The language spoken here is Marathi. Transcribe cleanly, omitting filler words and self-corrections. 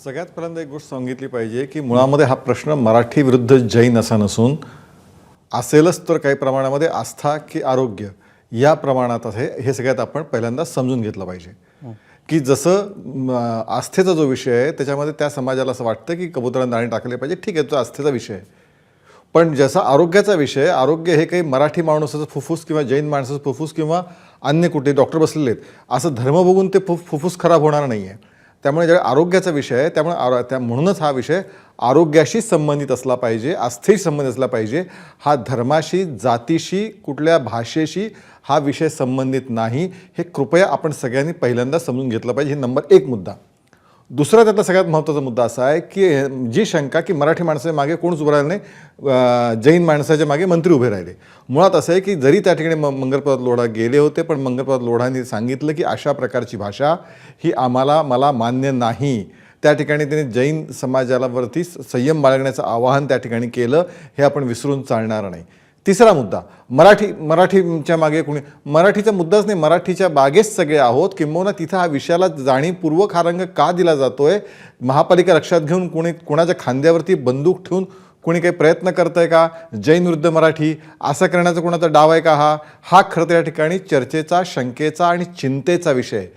सगळ्यात पहिल्यांदा एक गोष्ट सांगितली पाहिजे की मुळामध्ये हा प्रश्न मराठी विरुद्ध जैन असा नसून असेलच तर काही प्रमाणामध्ये आस्था की आरोग्य या प्रमाणात आहे, हे सगळ्यात आपण पहिल्यांदा समजून घेतलं पाहिजे की जसं आस्थेचा जो विषय आहे त्याच्यामध्ये त्या समाजाला असं वाटतं की कबुतरांना दाणे टाकले पाहिजे, ठीक आहे, तो आस्थेचा विषय आहे. पण जसा आरोग्याचा विषय, आरोग्य हे काही मराठी माणसाचं फुफ्फुस किंवा जैन माणसाचं फुफ्फुस किंवा अन्य कुठे डॉक्टर बसलेले आहेत असं धर्म बघून ते फुफ्फुस खराब होणार नाही आहे. त्यामुळे ज्यावेळी आरोग्याचा विषय आहे त्यामुळे म्हणूनच हा विषय आरोग्याशी संबंधित असला पाहिजे, आस्थेशी संबंधित असला पाहिजे. हा धर्माशी, जातीशी, कुठल्या भाषेशी हा विषय संबंधित नाही, हे कृपया आपण सगळ्यांनी पहिल्यांदा समजून घेतलं पाहिजे. हे नंबर एक मुद्दा. दुसरा त्यातला सगळ्यात महत्त्वाचा मुद्दा असा आहे की जी शंका की मराठी माणसाच्या मागे कोणच उभं राहिलं नाही, जैन माणसाच्या मागे मंत्री उभे राहिले. मुळात असं आहे की जरी त्या ठिकाणी मंगलप्रभात लोढा गेले होते, पण मंगलप्रभात लोढांनी सांगितलं की अशा प्रकारची भाषा ही मला मान्य नाही. त्या ठिकाणी त्यांनी जैन समाजावरती संयम बाळगण्याचं आवाहन त्या ठिकाणी केलं, हे आपण विसरून चालणार नाही. तिसरा मुद्दा, मराठीच्या मागे कोणी, मराठीचा मुद्दाच नाही, मराठीच्या बागेच सगळे आहोत. किंबहुना तिथं हा विषयाला जाणीवपूर्वक हा रंग का दिला जातोय, महापालिका लक्षात घेऊन कोणाच्या खांद्यावरती बंदूक ठेवून कोणी काही प्रयत्न करतंय का, जैन विरुद्ध मराठी असं करण्याचा कोणाचा डाव आहे का, हा खरं तर या ठिकाणी चर्चेचा, शंकेचा आणि चिंतेचा विषय आहे.